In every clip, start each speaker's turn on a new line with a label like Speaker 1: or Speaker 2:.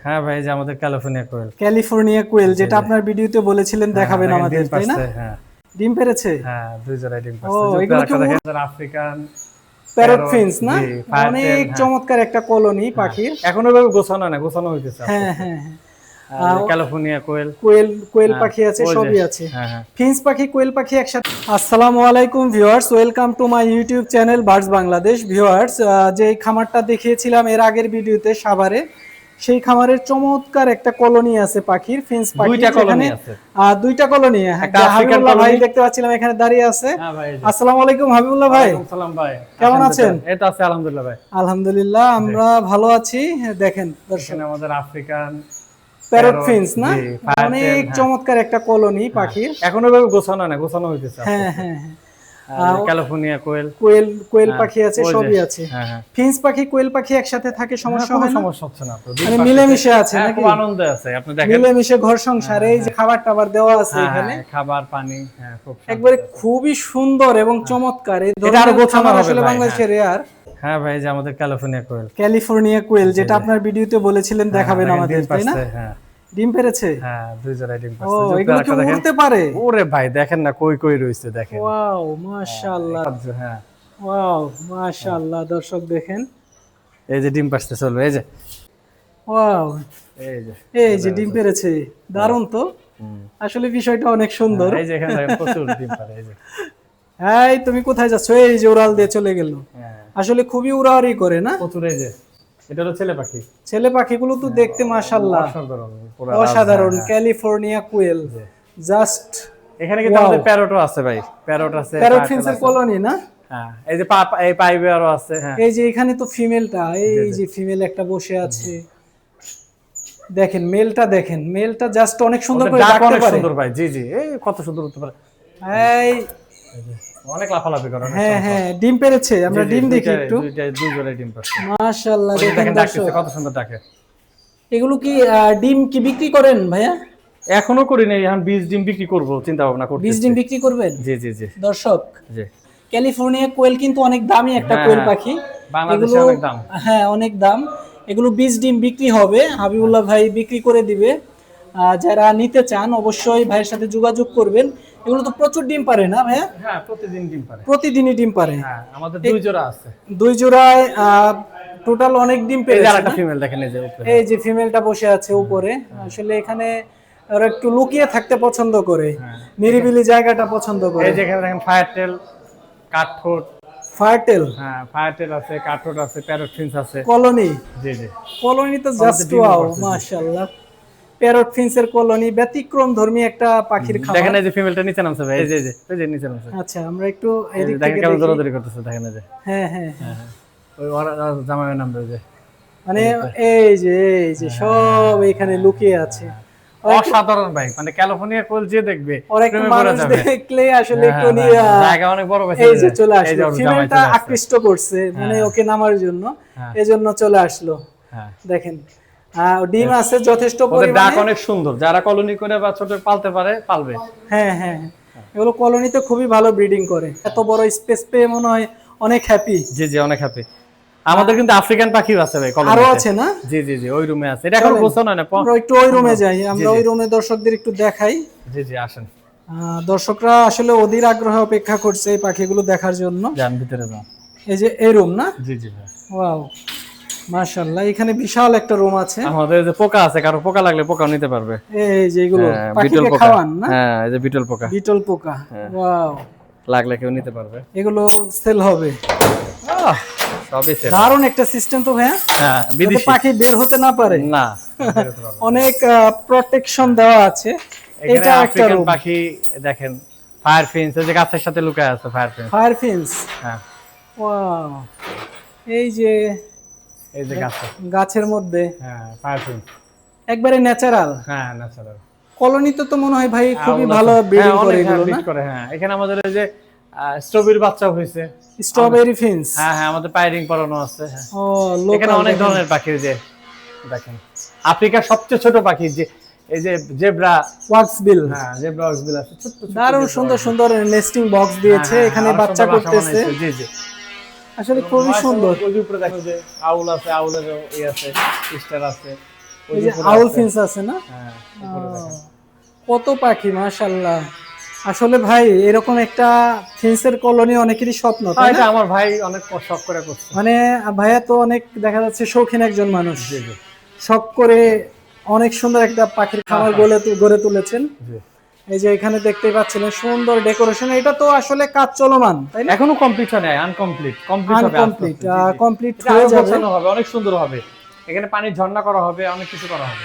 Speaker 1: হ্যাঁ ভাই, যে আমাদের ক্যালিফোর্নিয়া কোয়েল।
Speaker 2: ক্যালিফোর্নিয়া কোয়েল, যেটা আপনার ভিডিওতে বলেছিলেন দেখাবেন
Speaker 1: দেখেন
Speaker 2: আমাদের,
Speaker 1: ডিম
Speaker 2: তাই না?
Speaker 1: পারছে, হ্যাঁ
Speaker 2: ডিম পেড়েছে?
Speaker 1: হ্যাঁ, দুই জোড়ায় ডিম
Speaker 2: ও,
Speaker 1: পারছে।
Speaker 2: এগুলো কি
Speaker 1: একটা আফ্রিকান
Speaker 2: প্যারট ফিন্স না?
Speaker 1: জি, ফায়ারটেল,
Speaker 2: অনেক
Speaker 1: হ্যাঁ
Speaker 2: চমৎকার একটা কলোনি পাখির।
Speaker 1: এখনো ভাবে গোছানো না, গোছানো হইতেছে আস্তে
Speaker 2: হ্যাঁ
Speaker 1: আস্তে।
Speaker 2: হ্যাঁ হ্যাঁ।
Speaker 1: আর ক্যালিফোর্নিয়া কোয়েল।
Speaker 2: কোয়েল কোয়েল
Speaker 1: হ্যাঁ,
Speaker 2: পাখি আছে,
Speaker 1: ওই যে,
Speaker 2: সবই আছে।
Speaker 1: হ্যাঁ হ্যাঁ।
Speaker 2: ফিন্স পাখি কোয়েল পাখি একসাথে। আসসালামু আলাইকুম viewers, welcome to my YouTube channel birds Bangladesh. Viewers, যে খামারটা দেখিয়েছিলাম এর আগের ভিডিওতে সাভারে, সেই খামারের চমৎকার একটা কলোনি আছে পাখির, ফিন্স পাখি।
Speaker 1: দুইটা কলোনি আছে।
Speaker 2: দুইটা কলোনি।
Speaker 1: একটা আফ্রিকান
Speaker 2: হাবিবুল্লাহ ভাই
Speaker 1: কলোনি
Speaker 2: দেখতে পাচ্ছিলাম এখানে দাঁড়িয়ে আছে।
Speaker 1: হ্যাঁ ভাই।
Speaker 2: আসসালামু আলাইকুম হাবিবুল্লাহ ভাই।
Speaker 1: ওয়ালাইকুম সালাম ভাই।
Speaker 2: কেমন আছেন?
Speaker 1: এই তো আছে আলহামদুলিল্লাহ ভাই।
Speaker 2: আলহামদুলিল্লাহ, আমরা ভালো আছি। দেখেন দর্শক,
Speaker 1: এখানে আমাদের আফ্রিকান
Speaker 2: প্যারট ফিন্স না?
Speaker 1: জি, ফায়ারটেল,
Speaker 2: অনেক চমৎকার একটা কলোনি পাখির।
Speaker 1: এখনো ভাবে গোছানো না, গোছানো হইতেছে আস্তে
Speaker 2: হ্যাঁ
Speaker 1: আস্তে।
Speaker 2: হ্যাঁ হ্যাঁ।
Speaker 1: আর ক্যালিফোর্নিয়া কোয়েল।
Speaker 2: কোয়েল কোয়েল
Speaker 1: হ্যাঁ,
Speaker 2: পাখি আছে,
Speaker 1: ওই যে,
Speaker 2: সবই আছে।
Speaker 1: হ্যাঁ হ্যাঁ।
Speaker 2: ফিন্স পাখি কোয়েল পাখি একসাথে থাকে, সমস্যা
Speaker 1: কোনো
Speaker 2: হয় না?
Speaker 1: সমস্যা হচ্ছে না তো।
Speaker 2: মানে মিলেমিশে আছে
Speaker 1: হ্যাঁ,
Speaker 2: নাকি?
Speaker 1: খুব আনন্দে আছে, আপনি দেখেন।
Speaker 2: মিলেমিশে ঘর সংসার, এই যে খাবার টাবার দেওয়া আছে
Speaker 1: হ্যাঁ,
Speaker 2: এখানে,
Speaker 1: খাবার পানি, হ্যাঁ খুব শান্তি
Speaker 2: একবারে
Speaker 1: আছে।
Speaker 2: খুবই সুন্দর এবং চমৎকার। এই
Speaker 1: এটা আরো
Speaker 2: ধরনের
Speaker 1: গোছানো
Speaker 2: খাবার
Speaker 1: হবে
Speaker 2: আসলে
Speaker 1: ভাই,
Speaker 2: বাংলাদেশে রেয়ার।
Speaker 1: হ্যাঁ ভাই, যে আমাদের ক্যালিফোর্নিয়া কোয়েল।
Speaker 2: ক্যালিফোর্নিয়া কোয়েল, যেটা আপনার ভিডিওতে বলেছিলেন দেখাবেন
Speaker 1: দেখেন
Speaker 2: আমাদের,
Speaker 1: ডিম
Speaker 2: তাই না?
Speaker 1: পারছে, হ্যাঁ
Speaker 2: ডিম পেড়েছে?
Speaker 1: হ্যাঁ, দুই জোড়ায় ডিম
Speaker 2: ও,
Speaker 1: পারছে।
Speaker 2: এগুলো কি উড়তে পারে?
Speaker 1: ওরে ভাই, দেখেন না কই কই রইছে, দেখেন।
Speaker 2: ওয়াও, মাশাআল্লাহ।
Speaker 1: হ্যাঁ,
Speaker 2: ওয়াও, মাশাআল্লাহ। দর্শক দেখেন,
Speaker 1: এই যে ডিম পারছে, চলবে এই যে।
Speaker 2: ওয়াও,
Speaker 1: এই যে,
Speaker 2: এই যে ডিম পেড়েছে, দারুণ তো। আসলে বিষয়টা অনেক সুন্দর।
Speaker 1: এই যে এখানে দেখেন প্রচুর ডিম পারে, এই যে।
Speaker 2: এই তুমি কোথায় যাচ্ছ? এই যে উড়াল দিয়ে চলে গেল।
Speaker 1: হ্যাঁ,
Speaker 2: আসলে খুবই উড়াউড়ি করে না?
Speaker 1: প্রচুর, এই যে এটা হলো ছেলে পাখি।
Speaker 2: ছেলে পাখিগুলো তো দেখতে মাশাআল্লাহ
Speaker 1: অসাধারণ, পুরো
Speaker 2: অসাধারণ।
Speaker 1: রাজহাঁস।
Speaker 2: ক্যালিফোর্নিয়া কোয়েল, জাস্ট।
Speaker 1: এখানে কিন্তু আমাদের প্যারটও আছে ভাই, প্যারট আছে,
Speaker 2: প্যারট
Speaker 1: পার্টেল
Speaker 2: ফিন্সের
Speaker 1: আছে।
Speaker 2: কলোনি না?
Speaker 1: হ্যাঁ, এই যে এই পাইবে আরো আছে, হ্যাঁ
Speaker 2: এই যে এখানে তো ফিমেলটা, এই যে ফিমেল একটা বসে আছে। দেখেন মেলটা, দেখেন মেলটা জাস্ট অনেক সুন্দর করে
Speaker 1: ডাক
Speaker 2: ডাকতে
Speaker 1: অনেক
Speaker 2: পারে।
Speaker 1: সুন্দর ভাই, জি জি, এই কত সুন্দর হতে পারে।
Speaker 2: এই
Speaker 1: অনেক লাফালাফি করে, অনেক
Speaker 2: হ্যাঁ
Speaker 1: চমৎকার।
Speaker 2: হ্যাঁ, ডিম পেড়েছে। আমরা
Speaker 1: জি, জি,
Speaker 2: ডিম দেখি একটু।
Speaker 1: দুই জোড়ায় ডিম পাচ্ছে।
Speaker 2: মাশাআল্লাহ,
Speaker 1: ওই যে
Speaker 2: দেখেন
Speaker 1: দেখেন
Speaker 2: দর্শক,
Speaker 1: ডাকতেছে, কত সুন্দর ডাকে।
Speaker 2: এগুলো কি ডিম কি বিক্রি করেন ভাইয়া?
Speaker 1: এখনো করি নাই, এখন বীজ ডিম বিক্রি করব চিন্তা ভাবনা করতেছি।
Speaker 2: বীজ ডিম বিক্রি করবেন?
Speaker 1: জি জি জি
Speaker 2: দর্শক,
Speaker 1: জি।
Speaker 2: ক্যালিফোর্নিয়া কোয়েল কিন্তু অনেক দামি একটা
Speaker 1: হ্যাঁ,
Speaker 2: কোয়েল পাখি।
Speaker 1: বাংলাদেশে অনেক দাম।
Speaker 2: হ্যাঁ, অনেক দাম। এগুলো বীজ ডিম বিক্রি হবে, হাবিবুল্লাহ ভাই বিক্রি করে দিবে। যারা নিতে চান অবশ্যই ভাইয়ের সাথে যোগাযোগ করবেন। এগুলো তো প্রচুর ডিম পারে না ভাইয়া?
Speaker 1: হ্যাঁ, প্রতিদিন ডিম পারে।
Speaker 2: প্রতিদিনই ডিম পারে।
Speaker 1: হ্যাঁ, আমাদের দুই জোড়া আছে।
Speaker 2: দুই জোড়ায় টোটাল অনেক ডিম
Speaker 1: এই যে
Speaker 2: পেড়েছে
Speaker 1: আরেকটা
Speaker 2: না?
Speaker 1: ফিমেল দেখেন, এই যে উপরে।
Speaker 2: এই যে ফিমেলটা বসে আছে উপরে। আসলে এখানে ওরা একটু লুকিয়ে থাকতে পছন্দ করে, নিরিবিলি জায়গাটা পছন্দ করে।
Speaker 1: এই যে এখানে দেখেন ফায়ারটেল, কাঠঠোঁট।
Speaker 2: ফায়ারটেল,
Speaker 1: হ্যাঁ, ফায়ারটেল আছে, কাঠঠোঁট আছে, প্যারট ফিন্স আছে।
Speaker 2: কলোনি।
Speaker 1: জি জি।
Speaker 2: কলোনি তো জাস্ট ওয়াও, মাশাআল্লাহ। প্যারট ফিন্সের কলোনি, ব্যতিক্রম ধর্মী একটা পাখির খামার।
Speaker 1: দেখেন এই যে ফিমেলটা নিচে নামছে ভাই, এই যে এই যে নিচে নামছে।
Speaker 2: আচ্ছা, আমরা একটু এদিক
Speaker 1: দেখেন
Speaker 2: থেকে
Speaker 1: কেমন
Speaker 2: দেখি।
Speaker 1: দৌড়াদৌড়ি করতেছে, দেখেন এই যে।
Speaker 2: হ্যাঁ হ্যাঁ হ্যাঁ।
Speaker 1: ওই ওরা জামাইয়ের নামবে, ওই যে।
Speaker 2: মানে এই যে সব এখানে লুকিয়ে আছে।
Speaker 1: অসাধারণ ভাই, মানে ক্যালিফোর্নিয়া কোয়েল যে দেখবে
Speaker 2: ওর একটা
Speaker 1: প্রেমে পড়ে
Speaker 2: মানুষ
Speaker 1: যাবে।
Speaker 2: দেখলে আসলে একটু
Speaker 1: হ্যাঁ,
Speaker 2: নিয়ে
Speaker 1: জায়গা অনেক বড় পাইছে।
Speaker 2: এই যে চলে
Speaker 1: এই যে
Speaker 2: আসলো,
Speaker 1: ওর জামাই
Speaker 2: ফিমেলটা
Speaker 1: চলে আসছে।
Speaker 2: আকৃষ্ট করছে, মানে ওকে নামার জন্য,
Speaker 1: হ্যাঁ।
Speaker 2: এজন্য চলে আসলো।
Speaker 1: হ্যাঁ,
Speaker 2: দেখেন ডিম আছে যথেষ্ট
Speaker 1: ওদের ডাক
Speaker 2: পরিমাণে।
Speaker 1: অনেক সুন্দর, যারা কলোনি করে বা ছোট পালতে পারে পালবে।
Speaker 2: হ্যাঁ হ্যাঁ, এগুলো কলোনিতে খুবই ভালো ব্রিডিং করে। এত বড় স্পেস পেয়ে মনে হয় অনেক হ্যাপি।
Speaker 1: জি জি, অনেক হ্যাপি। আমাদের কিন্তু আফ্রিকান পাখিও আছে ভাই কলোনিতে।
Speaker 2: আরো আছে না?
Speaker 1: জি জি জি, ওই রুমে আছে। এটা এখন গোছানো হয় না।
Speaker 2: আমরা একটু ওই রুমে যাই, আমরা ওই রুমে দর্শকদের একটু দেখাই।
Speaker 1: জি জি, আসেন।
Speaker 2: দর্শকরা আসলে অধীর আগ্রহে অপেক্ষা করছে এই পাখিগুলো দেখার জন্য।
Speaker 1: যান ভিতরে যান।
Speaker 2: এই যে এই রুম না?
Speaker 1: জি জি ভাই।
Speaker 2: ওয়াও, মাশাআল্লাহ, এখানে বিশাল একটা রুম আছে।
Speaker 1: আমাদের যে পোকা আছে, কারো পোকা লাগলে পোকাও নিতে পারবে।
Speaker 2: এই যে এগুলো
Speaker 1: বিটল
Speaker 2: পাখিকে
Speaker 1: পোকা।
Speaker 2: খাওয়ান না?
Speaker 1: হ্যাঁ, এই যে বিটল পোকা।
Speaker 2: বিটল পোকা, ওয়াও,
Speaker 1: লাগলে কেউ নিতে পারবে।
Speaker 2: এগুলো সেল হবে।
Speaker 1: সবই সেল।
Speaker 2: দারুণ একটা সিস্টেম তো ভাইয়া।
Speaker 1: হ্যাঁ,
Speaker 2: যাতে
Speaker 1: বিদেশি।
Speaker 2: পাখি বের হতে না পারে।
Speaker 1: না,
Speaker 2: অনেক প্রোটেকশন দেওয়া আছে।
Speaker 1: এখানে
Speaker 2: এটা একটা
Speaker 1: আফ্রিকান
Speaker 2: রুম।
Speaker 1: পাখি দেখেন, ফায়ার ফিন্স, এই যে গাছের সাথে লুকায় আছে ফায়ার ফিন্স।
Speaker 2: ফায়ার ফিন্স,
Speaker 1: হ্যাঁ,
Speaker 2: ওয়াও, এই যে
Speaker 1: এই যে গাছে।
Speaker 2: গাছের মধ্যে
Speaker 1: হ্যাঁ, ফায়ার ফিন্স
Speaker 2: একবারে ন্যাচারাল।
Speaker 1: হ্যাঁ, ন্যাচারাল।
Speaker 2: কলোনিতে তো মনে হয় ভাই খুবই ভালো ব্রিডিং করে এগুলো না?
Speaker 1: করে। হ্যাঁ, এখানে আমাদের এই যে স্ট্রবেরি বাচ্চা হয়েছে।
Speaker 2: স্ট্রবেরি ফিন্স।
Speaker 1: হ্যাঁ হ্যাঁ, আমাদের পাইরিং পরানো আছে। হ্যাঁ,
Speaker 2: ও,
Speaker 1: এখানে অনেক ধরনের পাখি, যে দেখেন আফ্রিকার সবচেয়ে ছোট পাখি, যে এই যে জেব্রা
Speaker 2: ওয়াক্সবিল।
Speaker 1: হ্যাঁ, জেব্রা ওয়াক্সবিল আছে, ছোট ছোট।
Speaker 2: দারুণ সুন্দর সুন্দর নেস্টিং বক্স দিয়েছে, এখানে বাচ্চা করতেছে।
Speaker 1: জি জি,
Speaker 2: আসলে খুবই সুন্দর।
Speaker 1: ওই যে উপরে দেখো যে আউল আছে, আউলের ই আছে, স্টার আছে।
Speaker 2: এই যে
Speaker 1: উপরে
Speaker 2: আউল
Speaker 1: আছে।
Speaker 2: ফিন্স আছে না?
Speaker 1: হ্যাঁ, উপরে দেখেন।
Speaker 2: কত পাখি মাশাআল্লাহ। আসলে ভাই এরকম একটা ফিন্সের কলোনি অনেকেরই স্বপ্ন, তাই
Speaker 1: এটা
Speaker 2: না?
Speaker 1: আমার ভাই অনেক শখ করে করছে।
Speaker 2: মানে ভাইয়া তো অনেক দেখা যাচ্ছে শৌখিন একজন মানুষ,
Speaker 1: জি জি
Speaker 2: শখ করে অনেক সুন্দর একটা পাখির খামার গড়ে তুলেছেন।
Speaker 1: জি।
Speaker 2: এই যে এখানে দেখতেই পাচ্ছিলেন সুন্দর ডেকোরেশন, এটা তো আসলে কাজ চলমান, তাই না?
Speaker 1: এখনো কমপ্লিট হয় নাই, আনকমপ্লিট। কমপ্লিট হবে আস্তে
Speaker 2: আনকমপ্লিট,
Speaker 1: আস্তে। জি জি।
Speaker 2: কমপ্লিট
Speaker 1: এটা
Speaker 2: হয়ে
Speaker 1: আরো
Speaker 2: যাবে।
Speaker 1: গোছানো হবে, অনেক সুন্দর হবে। এখানে পানির ঝর্ণা করা হবে, অনেক কিছু করা হবে।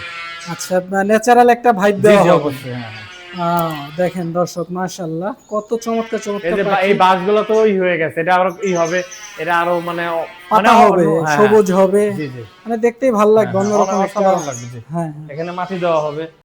Speaker 2: আচ্ছা, ন্যাচারাল একটা ভাইব
Speaker 1: জি
Speaker 2: দেওয়া
Speaker 1: জি
Speaker 2: হবে।
Speaker 1: অবশ্যই। হ্যাঁ হ্যাঁ।
Speaker 2: দেখেন দর্শক মাশাআল্লাহ কত চমৎকার
Speaker 1: এই
Speaker 2: চমৎকার
Speaker 1: যে
Speaker 2: পাখি।
Speaker 1: এই বাসগুলো তো হয়ে গেছে, এটা আরো হবে। এটা আরো মানে
Speaker 2: পাতা হবে,
Speaker 1: হ্যাঁ,
Speaker 2: সবুজ হবে,
Speaker 1: জি জি।
Speaker 2: মানে দেখতেই ভালো
Speaker 1: হ্যাঁ
Speaker 2: লাগবে
Speaker 1: হ্যাঁ,
Speaker 2: অন্যরকম একটা।
Speaker 1: অসাধারণ লাগবে। জি।
Speaker 2: হ্যাঁ।
Speaker 1: এখানে মাটি দেওয়া হবে।